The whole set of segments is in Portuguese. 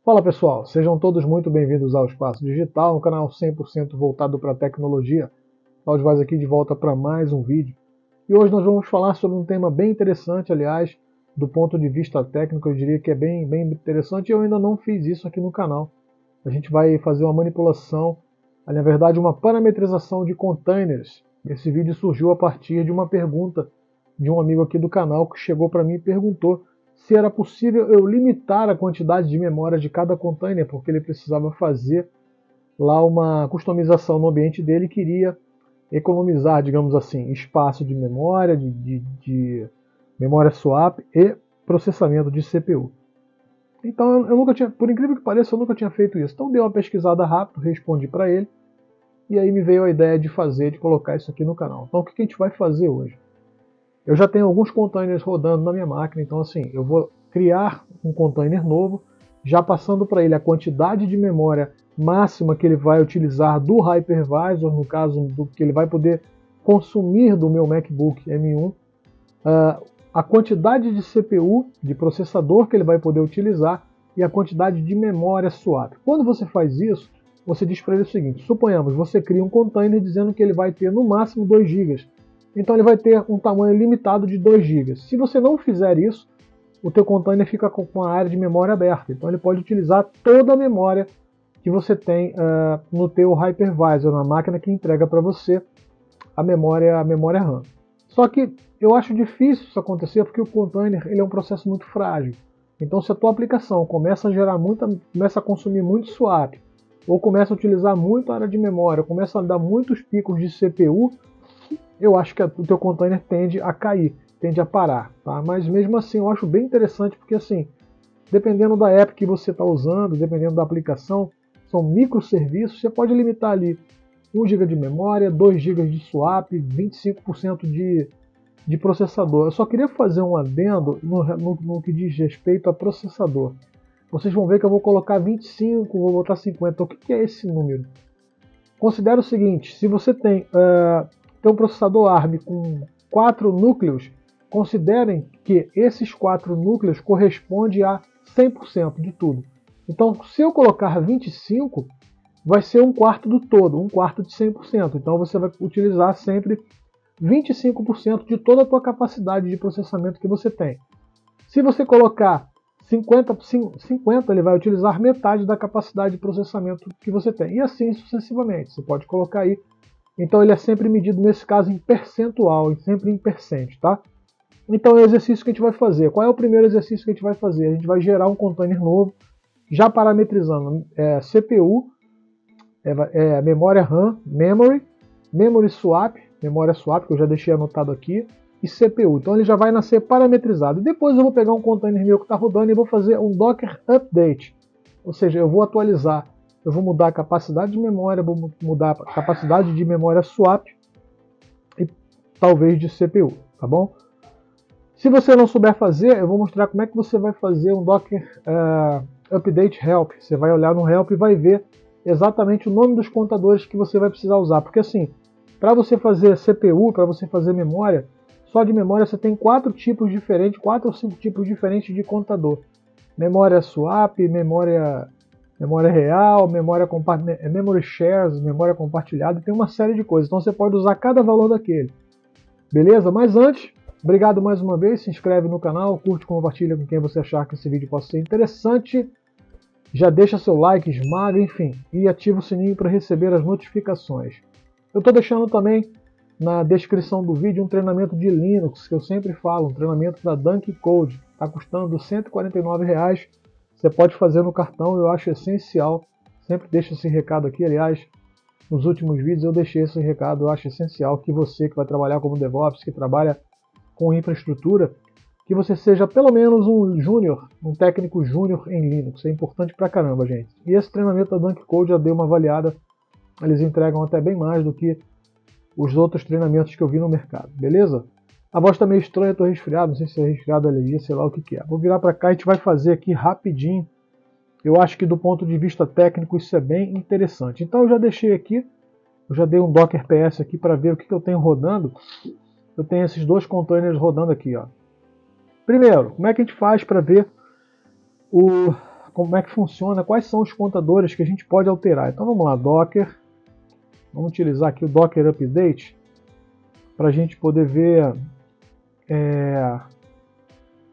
Fala pessoal, sejam todos muito bem-vindos ao Espaço Digital, um canal 100% voltado para a tecnologia. Nós vamos aqui de volta para mais um vídeo. E hoje nós vamos falar sobre um tema bem interessante, aliás, do ponto de vista técnico eu diria que é bem interessante e eu ainda não fiz isso aqui no canal. A gente vai fazer uma manipulação, na verdade uma parametrização de containers. Esse vídeo surgiu a partir de uma pergunta de um amigo aqui do canal que chegou para mim e perguntou se era possível eu limitar a quantidade de memória de cada container, porque ele precisava fazer lá uma customização no ambiente dele e queria economizar, digamos assim, espaço de memória, de memória swap e processamento de CPU. Então eu nunca tinha, por incrível que pareça, eu nunca tinha feito isso. Então dei uma pesquisada rápido, respondi para ele, e aí me veio a ideia de colocar isso aqui no canal. Então o que a gente vai fazer hoje? Eu já tenho alguns containers rodando na minha máquina, então assim, eu vou criar um container novo, já passando para ele a quantidade de memória máxima que ele vai utilizar do hypervisor, no caso do que ele vai poder consumir do meu MacBook M1, a quantidade de CPU, de processador que ele vai poder utilizar e a quantidade de memória swap. Quando você faz isso, você diz para ele o seguinte: suponhamos, você cria um container dizendo que ele vai ter no máximo 2 GB. Então ele vai ter um tamanho limitado de 2 GB. Se você não fizer isso, o teu container fica com a área de memória aberta. Então ele pode utilizar toda a memória que você tem no teu hypervisor, na máquina que entrega para você a memória RAM. Só que eu acho difícil isso acontecer porque o container ele é um processo muito frágil. Então se a tua aplicação começa a consumir muito swap, ou começa a utilizar muito a área de memória, começa a dar muitos picos de CPU, eu acho que o teu container tende a cair, tende a parar, tá? Mas mesmo assim eu acho bem interessante porque assim, dependendo da app que você está usando, dependendo da aplicação, são microserviços, você pode limitar ali 1 GB de memória, 2 GB de swap, 25% de processador. Eu só queria fazer um adendo no que diz respeito a processador. Vocês vão ver que eu vou colocar 25, vou botar 50. Então, o que é esse número? Considere o seguinte: se você tem um processador ARM com 4 núcleos, considerem que esses 4 núcleos correspondem a 100% de tudo. Então, se eu colocar 25, vai ser 1/4 do todo, 1/4 de 100%. Então, você vai utilizar sempre 25% de toda a tua capacidade de processamento que você tem. Se você colocar 50, ele vai utilizar metade da capacidade de processamento que você tem. E assim sucessivamente. Você pode colocar aí. Então ele é sempre medido, nesse caso, em percentual, sempre em percent, tá? Então é o exercício que a gente vai fazer. Qual é o primeiro exercício que a gente vai fazer? A gente vai gerar um container novo, já parametrizando CPU, memória RAM, memory swap, memória swap, que eu já deixei anotado aqui, e CPU. Então ele já vai nascer parametrizado. E depois eu vou pegar um container meu que está rodando e vou fazer um Docker Update. Ou seja, eu vou atualizar, eu vou mudar a capacidade de memória, vou mudar a capacidade de memória swap e talvez de CPU, tá bom? Se você não souber fazer, eu vou mostrar como é que você vai fazer um Docker Update Help. Você vai olhar no Help e vai ver exatamente o nome dos contadores que você vai precisar usar. Porque assim, para você fazer CPU, para você fazer memória, só de memória você tem 4 tipos diferentes, 4 ou 5 tipos diferentes de contador. Memória swap, memória real, memory shares, memória compartilhada, tem uma série de coisas. Então você pode usar cada valor daquele. Beleza? Mas antes, obrigado mais uma vez, se inscreve no canal, curte, compartilha com quem você achar que esse vídeo possa ser interessante. Já deixa seu like, esmaga, enfim, e ativa o sininho para receber as notificações. Eu estou deixando também na descrição do vídeo um treinamento de Linux, que eu sempre falo, um treinamento da Dunk Code. Está custando R$ 149. Você pode fazer no cartão, eu acho essencial. Sempre deixo esse recado aqui, aliás, nos últimos vídeos eu deixei esse recado, eu acho essencial que você que vai trabalhar como DevOps, que trabalha com infraestrutura, que você seja pelo menos um júnior, um técnico júnior em Linux. É importante pra caramba, gente. E esse treinamento da Dunk Code já deu uma avaliada, eles entregam até bem mais do que os outros treinamentos que eu vi no mercado, beleza? A voz tá meio estranha, eu tô resfriado, não sei se é resfriado, alergia, sei lá o que é. Vou virar para cá e a gente vai fazer aqui rapidinho. Eu acho que do ponto de vista técnico isso é bem interessante. Então eu já deixei aqui, eu já dei um Docker PS aqui para ver o que eu tenho rodando. Eu tenho esses 2 containers rodando aqui, ó. Primeiro, como é que a gente faz para ver como é que funciona, quais são os contadores que a gente pode alterar. Então vamos lá, Docker, vamos utilizar aqui o Docker Update para a gente poder ver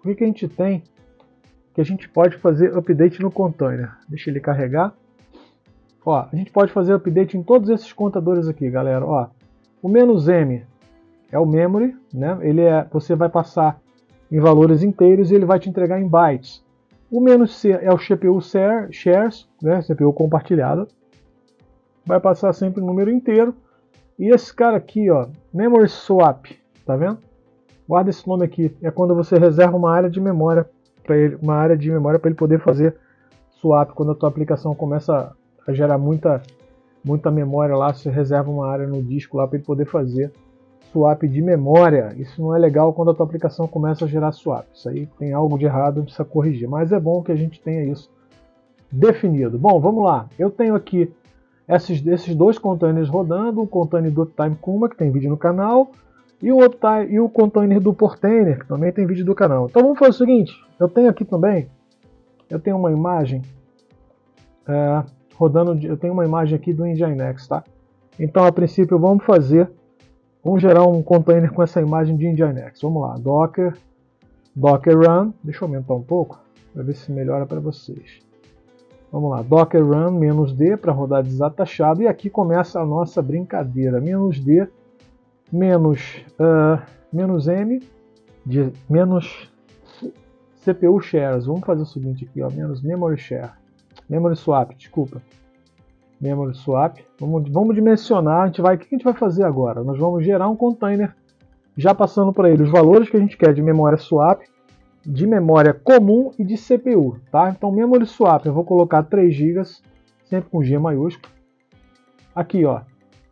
o que a gente tem, que a gente pode fazer update no container. Deixa ele carregar. Ó, a gente pode fazer update em todos esses contadores aqui, galera. Ó, o "-m" é o memory, né? Você vai passar em valores inteiros e ele vai te entregar em bytes. O "-c" é o CPU shares, né? CPU compartilhada. Vai passar sempre o número inteiro. E esse cara aqui, ó, memory swap, tá vendo? Guarda esse nome aqui. É quando você reserva uma área de memória para ele, para ele poder fazer swap. Quando a tua aplicação começa a gerar muita memória lá, você reserva uma área no disco lá para ele poder fazer swap de memória. Isso não é legal quando a tua aplicação começa a gerar swap. Isso aí tem algo de errado, precisa corrigir. Mas é bom que a gente tenha isso definido. Bom, vamos lá. Eu tenho aqui esses dois containers rodando, o container do Uptime Kuma, que tem vídeo no canal, e o container do Portainer, que também tem vídeo do canal. Então vamos fazer o seguinte, eu tenho aqui também, eu tenho uma imagem rodando, eu tenho uma imagem aqui do Nginx, tá? Então a princípio vamos gerar um container com essa imagem de Nginx. Vamos lá, Docker run, deixa eu aumentar um pouco, para ver se melhora para vocês. Vamos lá, Docker run -d para rodar desatachado, e aqui começa a nossa brincadeira. -d -m de menos CPU shares. Vamos fazer o seguinte aqui, ó, menos memory swap, desculpa. Memory swap. Vamos dimensionar. O que a gente vai fazer agora? Nós vamos gerar um container já passando para ele os valores que a gente quer de memória swap, de memória comum e de CPU, tá? Então memory swap eu vou colocar 3 GB, sempre com G maiúsculo. Aqui, ó,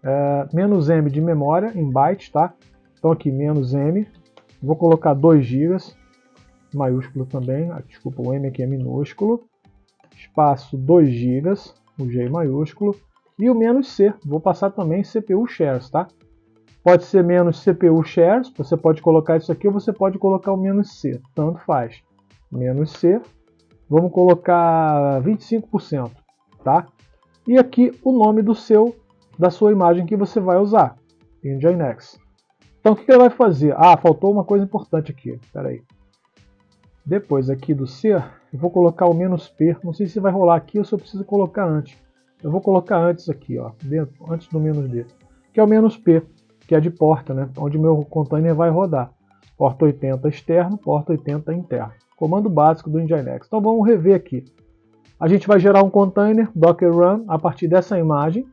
-m de memória em bytes, tá? Então aqui -m, vou colocar 2 GB, maiúsculo também, desculpa, o M aqui é minúsculo, espaço 2 GB, o G maiúsculo, e o "-c, vou passar também CPU shares, tá? Pode ser menos CPU shares, você pode colocar isso aqui ou você pode colocar o "-c", tanto faz. "-c", vamos colocar 25%, tá? E aqui o nome da sua imagem que você vai usar, Nginx. Então o que ele vai fazer? Ah, faltou uma coisa importante aqui, espera aí. Depois aqui do C, eu vou colocar o "-p", não sei se vai rolar aqui ou se eu preciso colocar antes. Eu vou colocar antes aqui, ó, antes do "-d", que é o "-p", que é de porta, né? Onde o meu container vai rodar. Porta 80 externo, porta 80 interno. Comando básico do Nginx. Então vamos rever aqui. A gente vai gerar um container Docker Run a partir dessa imagem,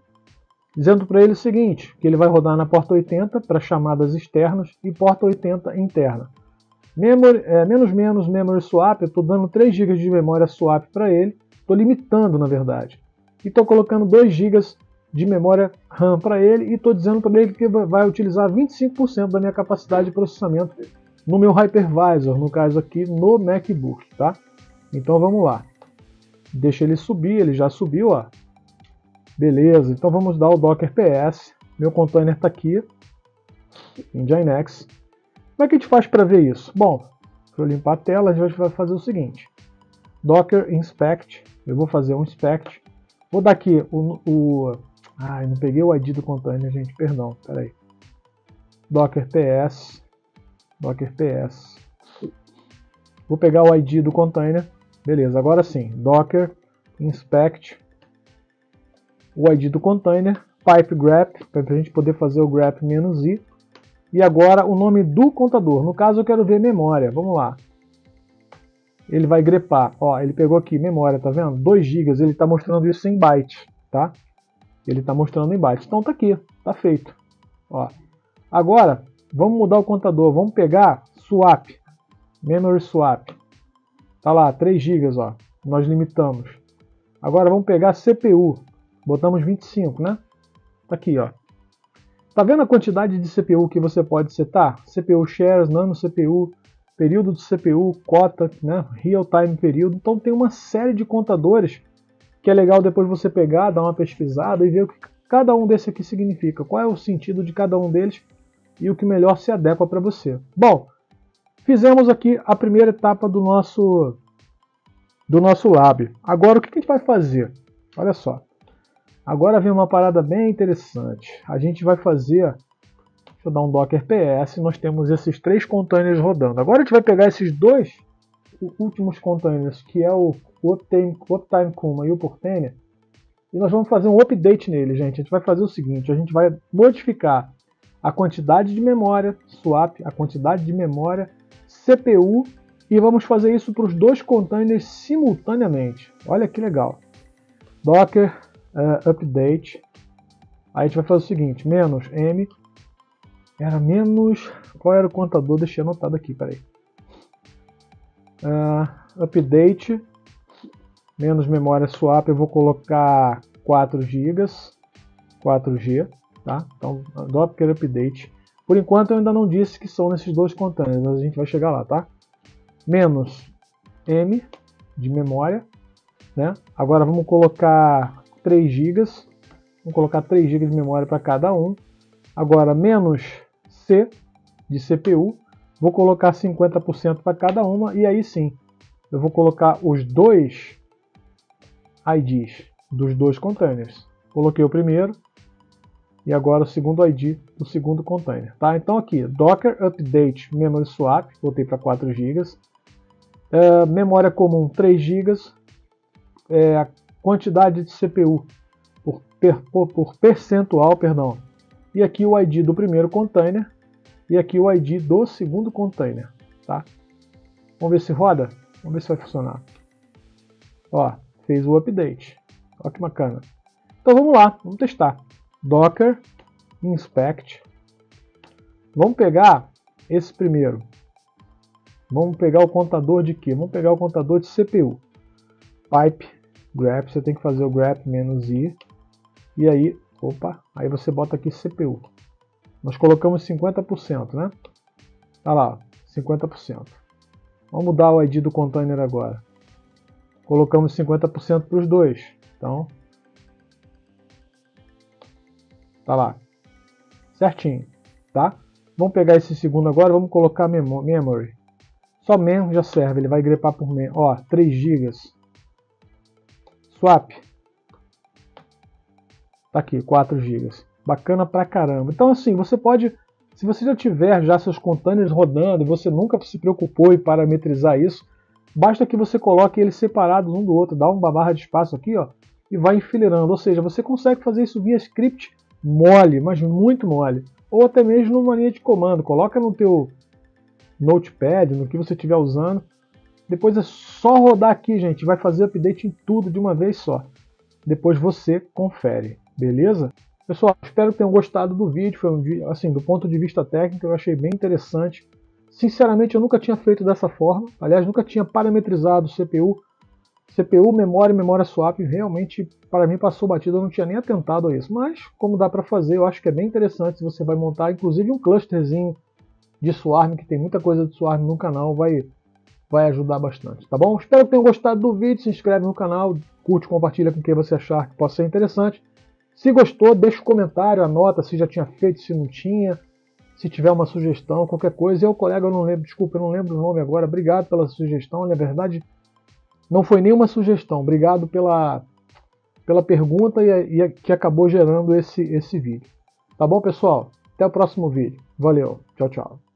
dizendo para ele o seguinte, que ele vai rodar na porta 80 para chamadas externas e porta 80 interna. Memory swap, eu estou dando 3 GB de memória swap para ele, estou limitando na verdade. E estou colocando 2 GB de memória RAM para ele e estou dizendo para ele que vai utilizar 25% da minha capacidade de processamento no meu hypervisor, no caso aqui no MacBook, tá? Então vamos lá. Deixa ele subir, ele já subiu, ó. Beleza, então vamos dar o Docker PS. Meu container está aqui, Nginx. Como é que a gente faz para ver isso? Bom, para eu limpar a tela, a gente vai fazer o seguinte. Docker inspect, eu vou fazer um inspect. Vou dar aqui eu não peguei o ID do container, gente, perdão, peraí. Docker PS. Vou pegar o ID do container. Beleza, agora sim. Docker inspect. O ID do container. Pipe grep, para a gente poder fazer o grep -i. E agora o nome do contador. No caso eu quero ver memória. Vamos lá. Ele vai grepar. Ó, ele pegou aqui memória, tá vendo? 2 GB. Ele está mostrando isso em bytes, tá? Ele está mostrando em bytes. Então tá aqui, tá feito. Ó. Agora, vamos mudar o contador. Vamos pegar swap, memory swap. Tá lá, 3 GB, ó. Nós limitamos. Agora vamos pegar CPU. Botamos 25, né? Tá aqui, ó. Tá vendo a quantidade de CPU que você pode setar? CPU shares, nano CPU, período de CPU, cota, né? Real time período. Então tem uma série de contadores que é legal depois você pegar, dar uma pesquisada e ver o que cada um desse aqui significa, qual é o sentido de cada um deles e o que melhor se adequa para você. Bom, fizemos aqui a primeira etapa do nosso do nosso lab. Agora o que a gente vai fazer? Olha só. Agora vem uma parada bem interessante. A gente vai fazer, deixa eu dar um Docker PS, nós temos esses 3 containers rodando. Agora a gente vai pegar esses 2 últimos containers, que é o Uptime Kuma e o Portainer, e nós vamos fazer um update nele, gente. A gente vai fazer o seguinte, a gente vai modificar a quantidade de memória, swap, a quantidade de memória, CPU, e vamos fazer isso para os 2 containers simultaneamente. Olha que legal. Docker update. Aí a gente vai fazer o seguinte, menos M, era menos, qual era o contador? Deixei anotado aqui, peraí. Update, menos memória swap, eu vou colocar 4 GB, 4G, tá? Então, Docker update. Por enquanto eu ainda não disse que são nesses 2 containers, mas a gente vai chegar lá, tá? Menos M de memória, né? Agora vamos colocar 3 GB, vamos colocar 3 GB de memória para cada um. Agora menos C de CPU, vou colocar 50% para cada uma, e aí sim, eu vou colocar os 2 IDs dos 2 containers. Coloquei o primeiro e agora o segundo ID do segundo container. Tá? Então aqui, Docker Update Memory Swap, botei para 4 GB. Memória comum 3 GB. A quantidade de CPU por percentual, perdão. E aqui o ID do primeiro container e aqui o ID do segundo container. Tá? Vamos ver se roda? Vamos ver se vai funcionar. Ó, fez o update. Olha que bacana. Então vamos lá, vamos testar. Docker inspect. Vamos pegar esse primeiro. Vamos pegar o contador de quê? Vamos pegar o contador de CPU. Pipe grep, você tem que fazer o grep -i. E aí, aí você bota aqui CPU. Nós colocamos 50%, né? Tá lá, 50%. Vamos mudar o ID do container agora. Colocamos 50% para os 2. Então, tá lá. Certinho, tá? Vamos pegar esse segundo agora, vamos colocar memory. Só mem já serve, ele vai grepar por mem. Ó, 3 GB. Swap. Tá aqui, 4 GB. Bacana pra caramba. Então assim, você pode, se você já tiver seus containers rodando e você nunca se preocupou em parametrizar isso, basta que você coloque eles separados um do outro, dá uma barra de espaço aqui, ó, e vai enfileirando. Ou seja, você consegue fazer isso via script mole, mas muito mole. Ou até mesmo numa linha de comando. Coloca no teu Notepad, no que você estiver usando. Depois é só rodar aqui, gente. Vai fazer update em tudo de uma vez só. Depois você confere, beleza? Pessoal, espero que tenham gostado do vídeo. Foi um vídeo, assim, do ponto de vista técnico, eu achei bem interessante. Sinceramente, eu nunca tinha feito dessa forma. Aliás, nunca tinha parametrizado CPU, memória e memória swap. Realmente, para mim, passou batido. Eu não tinha nem atentado a isso. Mas, como dá para fazer, eu acho que é bem interessante. Se você vai montar, inclusive, um clusterzinho de Swarm, que tem muita coisa de Swarm no canal, vai ajudar bastante, tá bom? Espero que tenham gostado do vídeo. Se inscreve no canal, curte, compartilha com quem você achar que possa ser interessante. Se gostou, deixa um comentário, anota se já tinha feito, se não tinha. Se tiver uma sugestão, qualquer coisa. Eu, colega, eu não lembro, desculpa, eu não lembro o nome agora. Obrigado pela sugestão. Na verdade, não foi nenhuma sugestão. Obrigado pela pergunta e que acabou gerando esse vídeo. Tá bom, pessoal? Até o próximo vídeo. Valeu. Tchau, tchau.